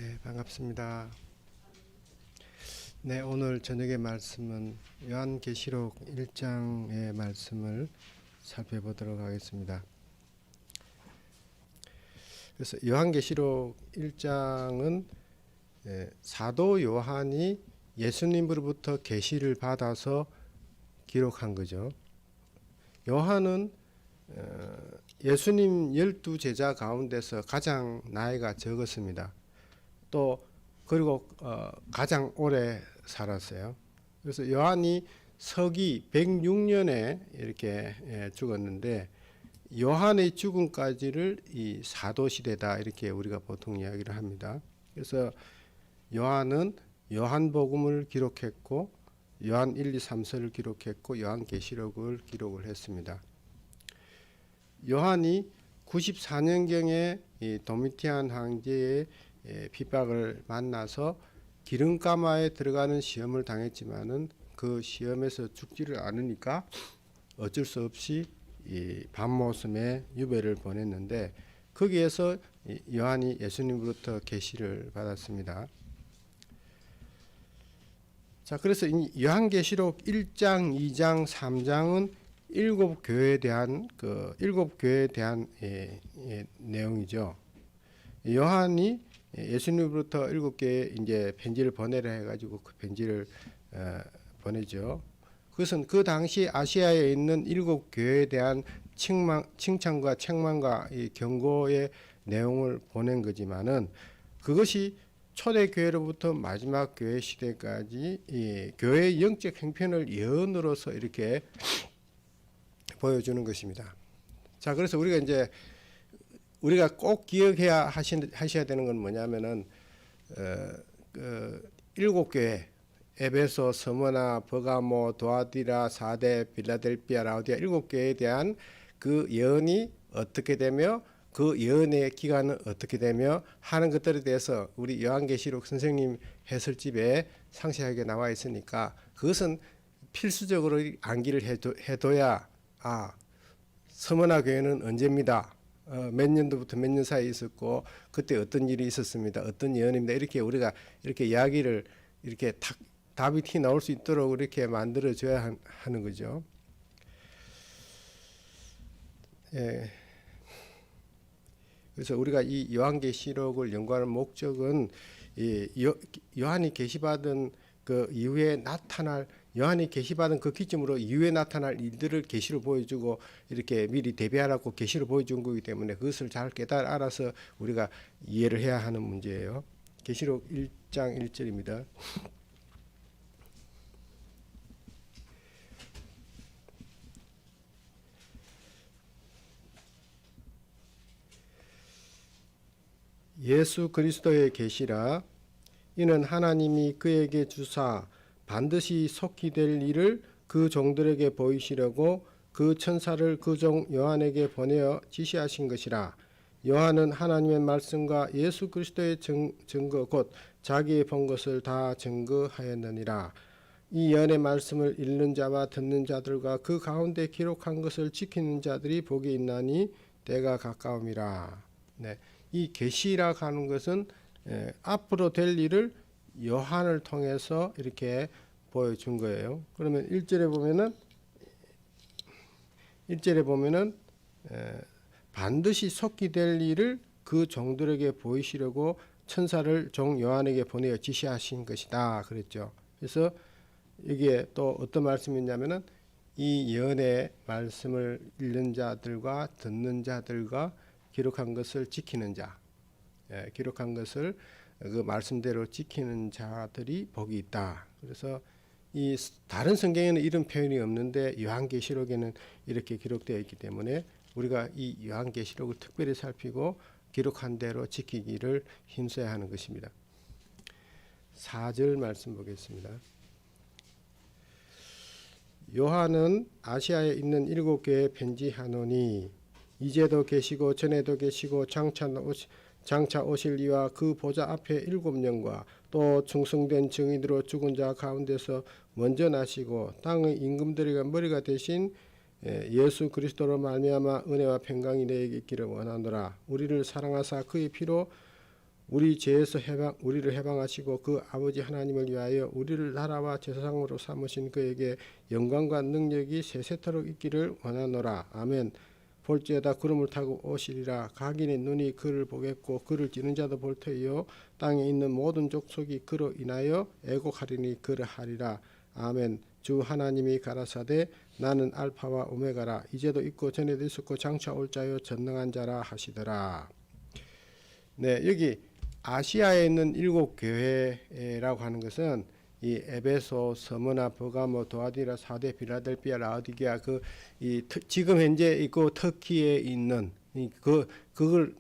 네, 반갑습니다. 네, 오늘 저녁의 말씀은 요한계시록 1장의 말씀을 살펴보도록 하겠습니다. 그래서 요한계시록 1장은 사도 요한이 예수님으로부터 계시를 받아서 기록한 거죠. 요한은 예수님 12제자 가운데서 가장 나이가 적었습니다. 또 그리고 가장 오래 살았어요. 그래서 요한이 서기 106년에 이렇게 죽었는데 요한의 죽음까지를 이 사도 시대다 이렇게 우리가 보통 이야기를 합니다. 그래서 요한은 요한복음을 기록했고 요한 1, 2, 3서를 기록했고 요한계시록을 기록을 했습니다. 요한이 94년경에 이 도미티안 황제의 핍박을 만나서 기름가마에 들어가는 시험을 당했지만은 그 시험에서 죽지를 않으니까 어쩔 수 없이 이 밤모섬에 유배를 보냈는데 거기에서 요한이 예수님으로부터 계시를 받았습니다. 자, 그래서 이 요한계시록 1장, 2장, 3장은 일곱 교회에 대한 내용이죠. 요한이 예수님으로부터 7개의 이제 편지를 보내라 해가지고 그 편지를 보내죠. 그것은 그 당시 아시아에 있는 7교회에 대한 칭찬과 책망과 이 경고의 내용을 보낸 거지만은 그것이 초대교회로부터 마지막 교회 시대까지 이 교회의 영적 형편을 예언으로서 이렇게 보여주는 것입니다. 자, 그래서 우리가 꼭 기억해야 하셔야 되는 건 뭐냐면은 일곱 교회 에베소, 스무나, 버가모, 도아디라, 사데, 빌라델피아, 라우디아 일곱 교회에 대한 그 예언이 어떻게 되며 그 예언의 기간은 어떻게 되며 하는 것들에 대해서 우리 요한계시록 선생님 해설집에 상세하게 나와 있으니까 그것은 필수적으로 암기를 해둬야 스무나 교회는 언제입니다. 몇 년도부터 몇 년 사이에 있었고 그때 어떤 일이 있었습니다. 어떤 예언입니다. 이렇게 우리가 이렇게 이야기를 이렇게 답이 티 나올 수 있도록 이렇게 만들어줘야 하는 거죠. 예. 그래서 우리가 이 요한계시록을 연구하는 목적은 요한이 계시받은 그 이후에 요한이 계시받은 그 기점으로 이후에 나타날 일들을 계시로 보여주고 이렇게 미리 대비하라고 계시로 보여준 거기 때문에 그것을 잘 알아서 우리가 이해를 해야 하는 문제예요. 계시록 1장 1절입니다. 예수 그리스도의 계시라 이는 하나님이 그에게 주사 반드시 속히 될 일을 그 종들에게 보이시려고 그 천사를 그 종 요한에게 보내어 지시하신 것이라. 요한은 하나님의 말씀과 예수 그리스도의 증거 곧 자기의 본 것을 다 증거하였느니라. 이 예언의 말씀을 읽는 자와 듣는 자들과 그 가운데 기록한 것을 지키는 자들이 복이 있나니 때가 가까움이라. 네. 이 계시라 하는 것은 앞으로 될 일을 요한을 통해서 이렇게 보여준 거예요. 그러면 1절에 보면은 반드시 속히 될 일을 그 종들에게 보이시려고 천사를 종 요한에게 보내어 지시하신 것이다 그랬죠. 그래서 여기에 또 어떤 말씀이냐면은 이 예언의 말씀을 읽는 자들과 듣는 자들과 기록한 것을 지키는 자, 기록한 것을 그 말씀대로 지키는 자들이 복이 있다. 그래서 이 다른 성경에는 이런 표현이 없는데 요한계시록에는 이렇게 기록되어 있기 때문에 우리가 이 요한계시록을 특별히 살피고 기록한 대로 지키기를 힘써야 하는 것입니다. 4절 말씀 보겠습니다. 요한은 아시아에 있는 7교회에 편지하노니 이제도 계시고 전에도 계시고 장차 오실 이와 그 보좌 앞에 7년과 또 충성된 증인으로 죽은 자 가운데서 먼저 나시고 땅의 임금들에게 머리가 되신 예수 그리스도로 말미암아 은혜와 평강이 내게 있기를 원하노라. 우리를 사랑하사 그의 피로 우리 죄에서 우리를 해방하시고 그 아버지 하나님을 위하여 우리를 나라와 제사장으로 삼으신 그에게 영광과 능력이 세세토록 있기를 원하노라. 아멘. 볼지어다 구름을 타고 오시리라. 각인의 눈이 그를 보겠고 그를 찌는 자도 볼 터이요 땅에 있는 모든 족속이 그로 인하여 애곡하리니 그러하리라. 아멘. 주 하나님이 가라사대 나는 알파와 오메가라. 이제도 있고 전에도 있었고 장차 올 자요 전능한 자라 하시더라. 네, 여기 아시아에 있는 7교회라고 하는 것은 이 에베소, 스무나, 버가모, 도아디라, 사데, 빌라델피아, 라오디게아 지금 현재 있고 터키에 있는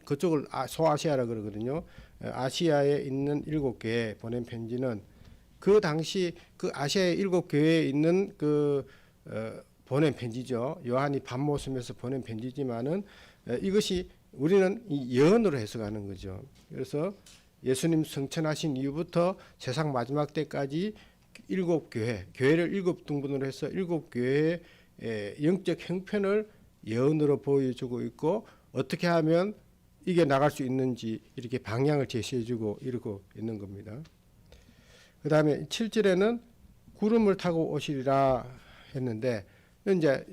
그쪽을 소아시아라 그러거든요. 아시아에 있는 7교회 보낸 편지는 그 당시 그 아시아의 7교회에 있는 보낸 편지죠. 요한이 밤모섬에서 보낸 편지지만은 이것이 우리는 이 예언으로 해석하는 거죠. 그래서 예수님 성천하신 이후부터 세상 마지막 때까지 7교회, 교회를 7등분으로 해서 7교회의 영적 형편을 예언으로 보여주고 있고 어떻게 하면 이게 나갈 수 있는지 이렇게 방향을 제시해주고 이러고 있는 겁니다. 그 다음에 7절에는 구름을 타고 오시리라 했는데 이제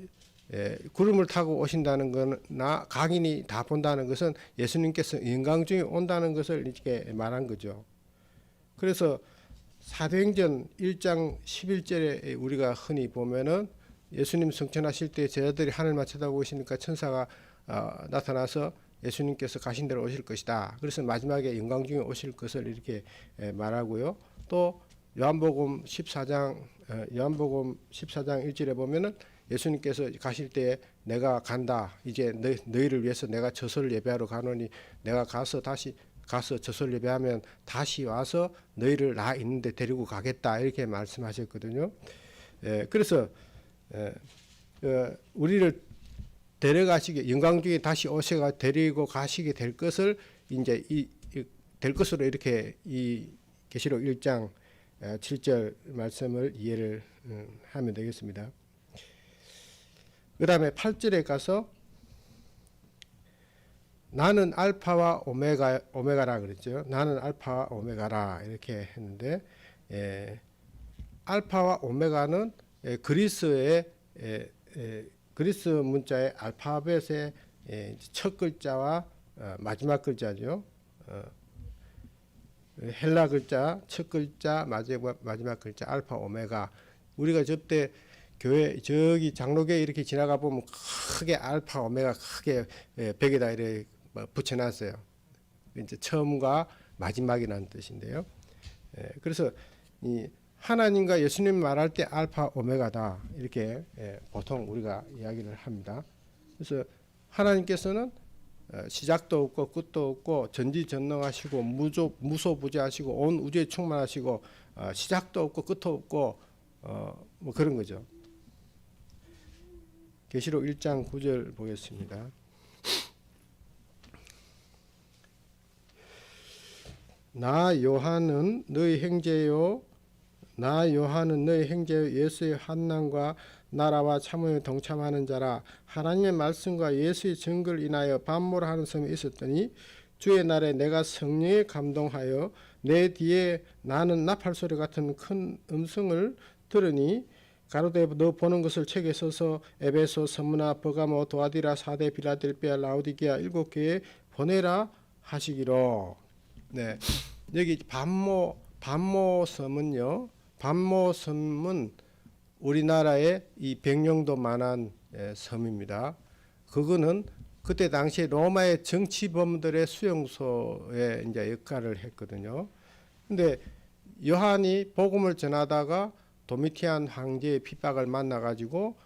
구름을 타고 오신다는 거나 각인이 다 본다는 것은 예수님께서 영광 중에 온다는 것을 이렇게 말한 거죠. 그래서 사도행전 1장 11절에 우리가 흔히 보면은 예수님 성천하실 때 제자들이 하늘만 쳐다보시니까 천사가 나타나서 예수님께서 가신 대로 오실 것이다. 그래서 마지막에 영광 중에 오실 것을 이렇게 말하고요. 또 요한복음 14장 1절에 보면은 예수님께서 가실 때 내가 간다. 이제 너희를 위해서 내가 저소를 예배하러 가노니 내가 가서 저소를 예배하면 다시 와서 너희를 나 있는데 데리고 가겠다. 이렇게 말씀하셨거든요. 그래서 우리를 데려가시게 영광 중에 다시 오셔가 데리고 가시게 될 것을 이제 될 것으로 이렇게 이 계시록 1장 7절 말씀을 이해를 하면 되겠습니다. 그 다음에 8절에 가서 나는 알파와 오메가라 그랬죠. 나는 알파와 오메가라 이렇게 했는데 알파와 오메가는 그리스 문자의 알파벳의 첫 글자와 마지막 글자죠. 헬라 글자 첫 글자 마지막 글자 알파 오메가. 우리가 저때 교회 저기 장로교회 이렇게 지나가 보면 크게 알파 오메가 크게 벽에다 이렇게 붙여놨어요. 이제 처음과 마지막이라는 뜻인데요. 그래서 이 하나님과 예수님 말할 때 알파 오메가다 이렇게 보통 우리가 이야기를 합니다. 그래서 하나님께서는 시작도 없고 끝도 없고 전지전능하시고 무소부재하시고 온 우주에 충만하시고 시작도 없고 끝도 없고 뭐 그런 거죠. 계시록 1장 9절 보겠습니다. 나 요한은 너희 형제요 예수의 환난과 나라와 참음에 동참하는 자라. 하나님의 말씀과 예수의 증거를 인하여 반모하는 섬에 있었더니 주의 날에 내가 성령에 감동하여 내 뒤에 나는 나팔소리 같은 큰 음성을 들으니 가로되 너 보는 것을 책에 써서 에베소, 스무나, 버가모, 도아디라, 사데, 빌라델피아, 라오디게아 7교회에 보내라 하시기로. 네, 여기 반모섬은요. 반모섬은 우리나라의 이 백령도만한 섬입니다. 그거는 그때 당시에 로마의 정치범들의 수용소에 이제 역할을 했거든요. 근데 요한이 복음을 전하다가 도미티안 황제의 핍박을 만나가지고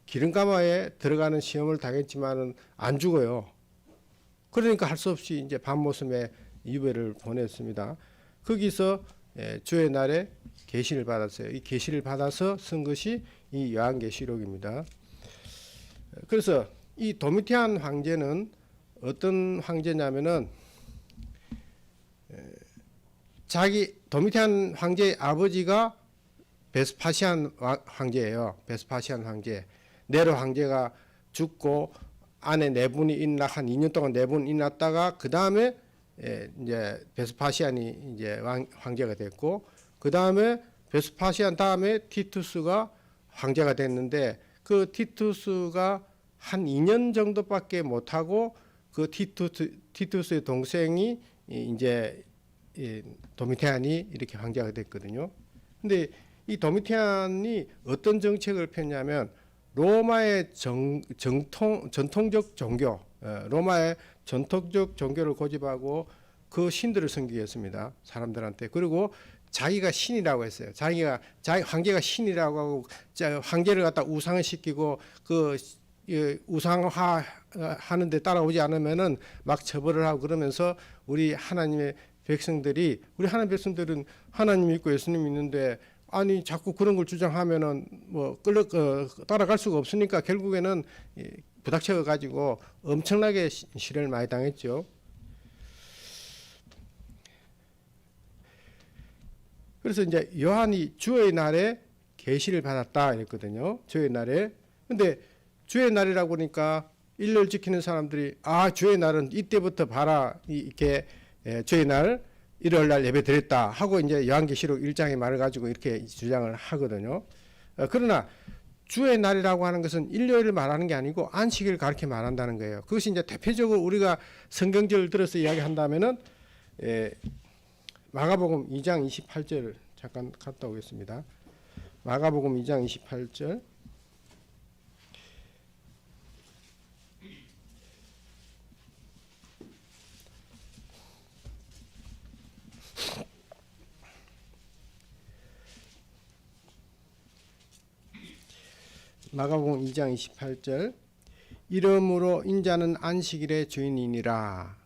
기름가마에 들어가는 시험을 당했지만은 안 죽어요. 그러니까 할 수 없이 이제 반모섬에 유배를 보냈습니다. 거기서 주의 날에 계시를 받았어요. 이 계시를 받아서 쓴 것이 이 요한계시록입니다. 그래서 이 도미티안 황제는 어떤 황제냐면은 도미티안 황제의 아버지가 베스파시안 황제예요. 베스파시안 황제. 네로 황제가 죽고 안에 내분이 일어나 한 2년 동안 내분이 일어났다가 그 다음에 이제 베스파시안이 이제 황제가 됐고, 그 다음에 베스파시안 다음에 티투스가 황제가 됐는데, 그 티투스가 한 2년 정도밖에 못하고 그 티투스의 동생이 이제 도미티안이 이렇게 황제가 됐거든요. 근데 이 도미티안이 어떤 정책을 폈냐면 로마의 전통적 종교, 로마의 전통적 종교를 고집하고 그 신들을 섬기게 했습니다. 사람들한테. 그리고 자기가 신이라고 했어요. 자기 황제가 신이라고 하고 황제를 갖다 우상을 시키고 그 우상화 하는데 따라오지 않으면은 막 처벌을 하고 그러면서 우리 하나님의 백성들이 우리 하나님 백성들은 하나님 믿고 예수님 믿는데 아니 자꾸 그런 걸 주장하면은 뭐 따라갈 수가 없으니까 결국에는 부닥쳐 가지고 엄청나게 시련을 많이 당했죠. 그래서 이제 요한이 주의 날에 계시를 받았다 이랬거든요. 주의 날에. 근데 주의 날이라고 보니까 일요일 지키는 사람들이 주의 날은 이때부터 봐라 이렇게 주의 날 일요일 날 예배 드렸다 하고 이제 요한계시록 1장에 말을 가지고 이렇게 주장을 하거든요. 그러나 주의 날이라고 하는 것은 일요일을 말하는 게 아니고 안식일을 가르쳐 말한다는 거예요. 그것이 이제 대표적으로 우리가 성경절을 들어서 이야기한다면은 마가복음 2장 28절 잠깐 갔다 오겠습니다. 마가복음 2장 28절. 마가복음 2장 28절. 이러므로 인자는 안식일의 주인이니라.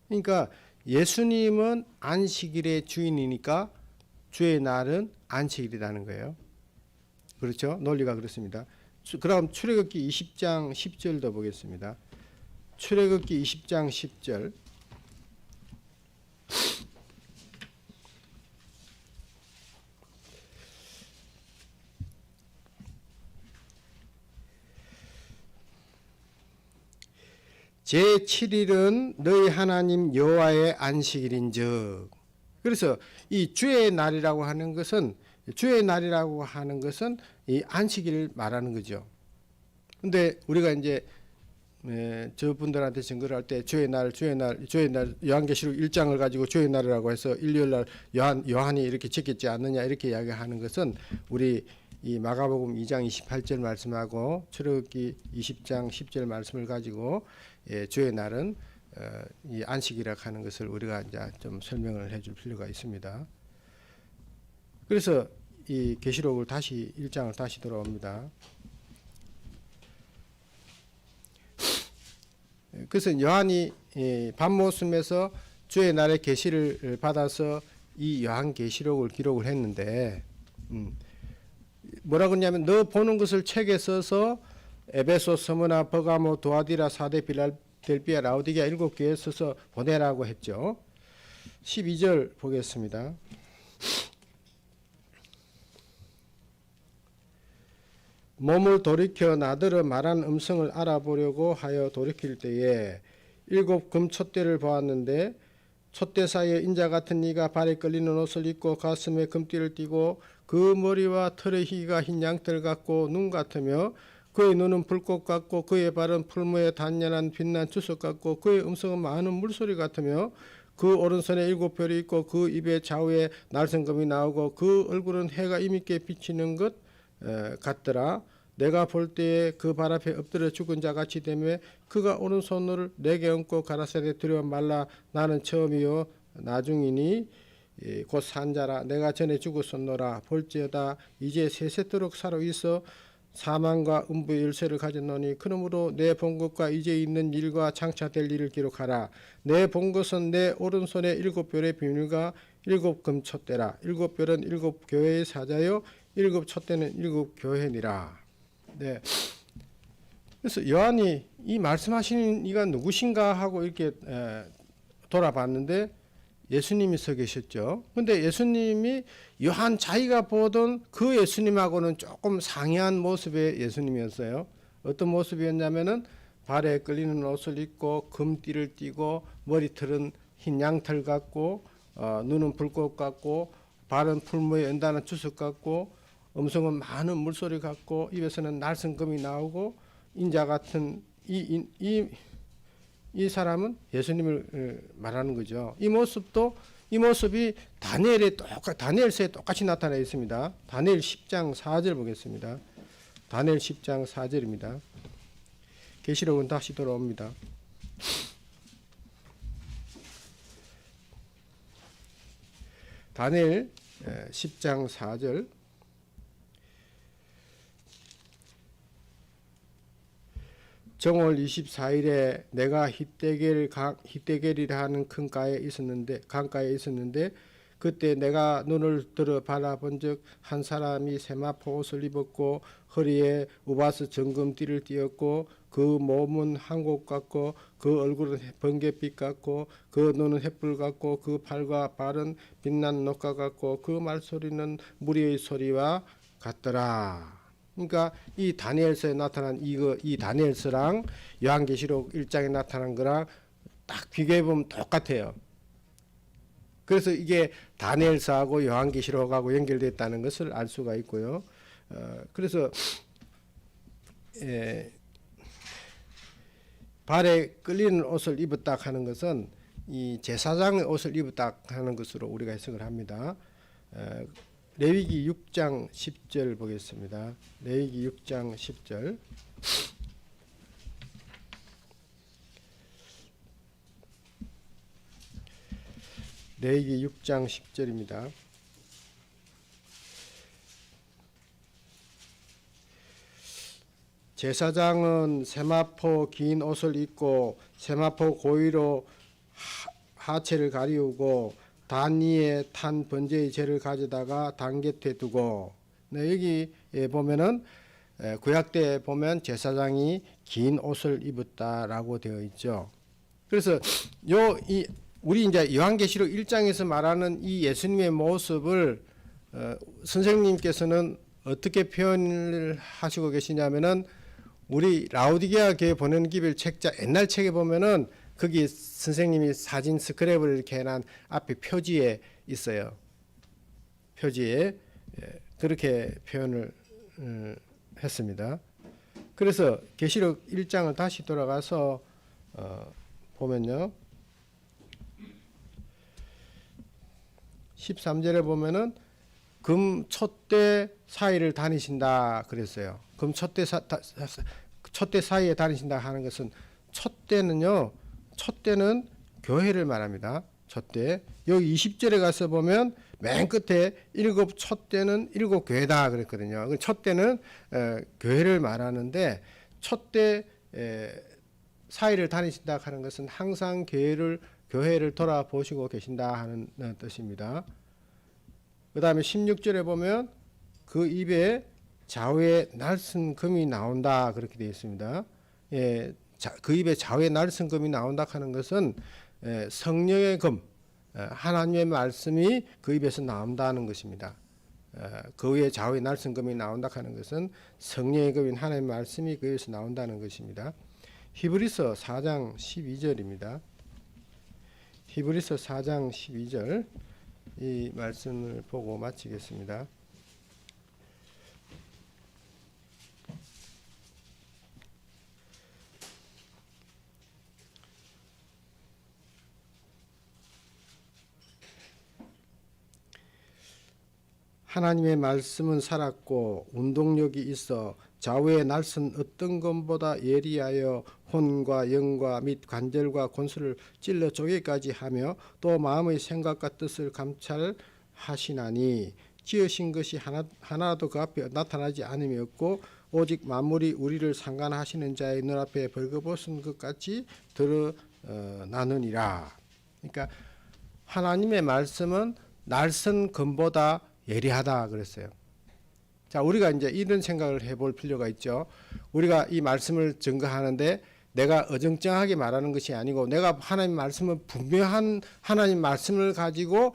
그러니까 예수님은 안식일의 주인이니까 주의 날은 안식일이라는 거예요. 그렇죠? 논리가 그렇습니다. 그럼 출애굽기 20장 10절도 보겠습니다. 출애굽기 20장 10절. 제7일은 너희 하나님 여호와의 안식일인즉. 그래서 이 주의 날이라고 하는 것은 이 안식일을 말하는 거죠. 근데 우리가 이제 저분들한테 증거를 할 때 주의 날 요한계시록 1장을 가지고 주의 날이라고 해서 일요일 날 요한이 이렇게 지켰지 않느냐 이렇게 이야기하는 것은 우리 이 마가복음 2장 28절 말씀하고 출애굽기 20장 10절 말씀을 가지고 주의 날은 이 안식이라고 하는 것을 우리가 이제 좀 설명을 해줄 필요가 있습니다. 그래서 이 계시록을 다시 1장을 다시 돌아옵니다. 그래서 요한이 밤모습에서 주의 날의 계시를 받아서 이 요한계시록을 기록을 했는데 뭐라고 했냐면 너 보는 것을 책에 써서 에베소, 스무나, 버가모, 도아디라, 사데, 빌라델비아, 라오디게아 7교회에 써서 보내라고 했죠. 12절 보겠습니다. 몸을 돌이켜 나더러 말한 음성을 알아보려고 하여 돌이킬 때에 7 금촛대를 보았는데 촛대 사이에 인자 같은 이가 발에 끌리는 옷을 입고 가슴에 금띠를 띠고 그 머리와 털의 희가 흰 양털 같고 눈 같으며 그의 눈은 불꽃 같고 그의 발은 풀무에 단연한 빛난 주석 같고 그의 음성은 많은 물소리 같으며 그 오른손에 7별이 있고 그 입에 좌우에 날성검이 나오고 그 얼굴은 해가 임있게 비치는 것 같더라. 내가 볼 때에 그 발 앞에 엎드려 죽은 자 같이 되며 그가 오른손을 내게 얹고 가라사대 두려워 말라. 나는 처음이요 나중이니 곧 산자라. 내가 전에 죽었었노라. 볼지어다 이제 세세토록 살아 있어 사망과 음부의 열쇠를 가졌노니 그러므로 내 본 것과 이제 있는 일과 장차 될 일을 기록하라. 내 본 것은 내 오른손에 7별의 비밀과 7 금촛대라. 7별은 7 교회의 사자요 7 촛대는 7 교회니라. 네. 그래서 요한이 이 말씀하시는 이가 누구신가 하고 이렇게 돌아봤는데 예수님이 서 계셨죠. 근데 예수님이 요한 자기가 보던 그 예수님하고는 조금 상이한 모습의 예수님이었어요. 어떤 모습이었냐면은 발에 끌리는 옷을 입고 금띠를 띠고 머리털은 흰 양털 같고 눈은 불꽃 같고 발은 풀무에 연다는 주석 같고 음성은 많은 물소리 같고 입에서는 날성금이 나오고 인자 같은 이 사람은 예수님을 말하는 거죠. 이 모습이 다니엘서에 똑같이 나타나 있습니다. 다니엘 10장 4절 보겠습니다. 다니엘 10장 4절입니다. 계시록은 다시 돌아옵니다. 다니엘 10장 4절. 정월 24일에 내가 히데겔이라 하는 큰 강가에 있었는데 그때 내가 눈을 들어 바라본즉 한 사람이 세마포 옷을 입었고 허리에 우바스 정금띠를 띠었고 그 몸은 한국 같고 그 얼굴은 번갯빛 같고 그 눈은 햇불 같고 그 팔과 발은 빛난 녹과 같고 그 말소리는 무리의 소리와 같더라. 그러니까 이 다니엘서에 나타난 이 다니엘서랑 요한계시록 1장에 나타난 거랑 딱 비교해 보면 똑같아요. 그래서 이게 다니엘서하고 요한계시록하고 연결됐다는 것을 알 수가 있고요. 그래서 발에 끌리는 옷을 입었다 하는 것은 이 제사장의 옷을 입었다 하는 것으로 우리가 해석을 합니다. 레위기 6장 10절 보겠습니다. 레위기 6장 10절. 레위기 6장 10절입니다. 제사장은 세마포 긴 옷을 입고 세마포 고위로 하체를 가리우고 단 위에 탄 번제의 재를 가져다가 단 곁에 두고. 여기 보면은 구약 때 보면 제사장이 긴 옷을 입었다라고 되어 있죠. 그래서 우리 이제 요한계시록 1장에서 말하는 이 예수님의 모습을 선생님께서는 어떻게 표현을 하시고 계시냐면은 우리 라오디게아 교회 보내는 기별 책자 옛날 책에 보면은 거기 선생님이 사진 스크랩을 이렇게 해놓은 앞에 표지에 있어요. 표지에 그렇게 표현을 했습니다. 그래서 계시록 1장을 다시 돌아가서 보면요. 13절에 보면은 금 촛대 사이를 다니신다 그랬어요. 금 촛대 사이에 다니신다 하는 것은 촛대는 교회를 말합니다. 촛대. 여기 20절에 가서 보면 맨 끝에 일곱 촛대는 일곱 교회다 그랬거든요. 촛대는 교회를 말하는데 촛대 사이를 다니신다 하는 것은 항상 교회를 돌아보시고 계신다 하는 뜻입니다. 그 다음에 16절에 보면 그 입에 좌우에 날선 금이 나온다 그렇게 되어 있습니다. 그 입에 좌우에 날선 금이 나온다 하는 것은 성령의 금, 하나님의 말씀이 그 입에서 나온다는 것입니다. 그 위에 좌우에 날선 금이 나온다 하는 것은 성령의 금인 하나님의 말씀이 그 입에서 나온다는 것입니다. 히브리서 4장 12절입니다. 히브리서 4장 12절 이 말씀을 보고 마치겠습니다. 하나님의 말씀은 살았고 운동력이 있어 좌우의 날선 어떤 것보다 예리하여 혼과 영과 및 관절과 권수를 찔러 쪼개기까지 하며 또 마음의 생각과 뜻을 감찰하시나니 지으신 것이 하나도 그 앞에 나타나지 않음이 없고 오직 만물이 우리를 상관하시는 자의 눈앞에 벌거벗은 것 같이 드러나느니라. 그러니까 하나님의 말씀은 날선 금보다 예리하다 그랬어요. 자, 우리가 이제 이런 생각을 해볼 필요가 있죠. 우리가 이 말씀을 증거하는데 내가 어정쩡하게 말하는 것이 아니고 내가 하나님 말씀을 분명한 하나님 말씀을 가지고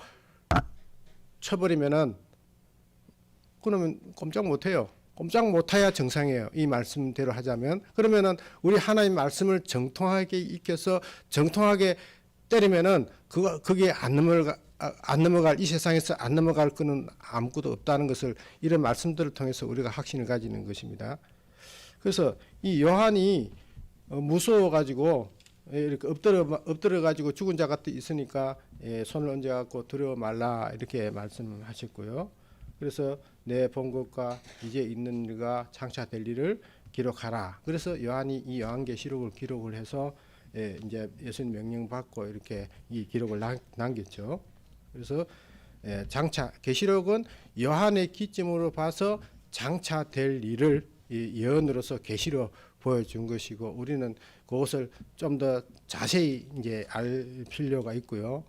쳐버리면은 그러면 꼼짝 못해요. 꼼짝 못해야 정상이에요. 이 말씀대로 하자면. 그러면은 우리 하나님 말씀을 정통하게 익혀서 정통하게 때리면은 그게 안 넘어갈 이 세상에서 안 넘어갈 거는 아무것도 없다는 것을 이런 말씀들을 통해서 우리가 확신을 가지는 것입니다. 그래서 이 요한이 무서워 가지고 이렇게 엎드려 가지고 죽은 자가 또 있으니까 손을 얹어 갖고 두려워 말라 이렇게 말씀하셨고요. 그래서 내 본 것과 이제 있는 일과 장차 될 일을 기록하라. 그래서 요한이 이 요한계시록을 기록을 해서 이제 예수님 명령 받고 이렇게 이 기록을 남겼죠. 그래서 장차 계시록은 요한의 기점으로 봐서 장차 될 일을 예언으로서 계시로 보여준 것이고 우리는 그것을 좀 더 자세히 이제 알 필요가 있고요.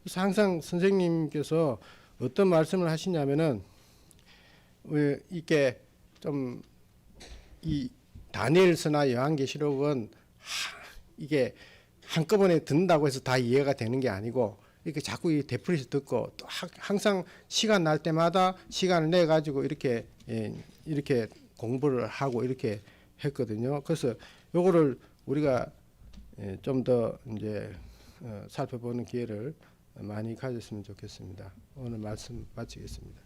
그래서 항상 선생님께서 어떤 말씀을 하시냐면은 이게 좀 이 다니엘서나 요한계시록은 이게 한꺼번에 듣는다고 해서 다 이해가 되는 게 아니고 이렇게 자꾸 이 되풀이해서 듣고 또 항상 시간 날 때마다 시간을 내 가지고 이렇게 공부를 하고 이렇게 했거든요. 그래서 요거를 우리가 좀 더 이제 살펴보는 기회를 많이 가졌으면 좋겠습니다. 오늘 말씀 마치겠습니다.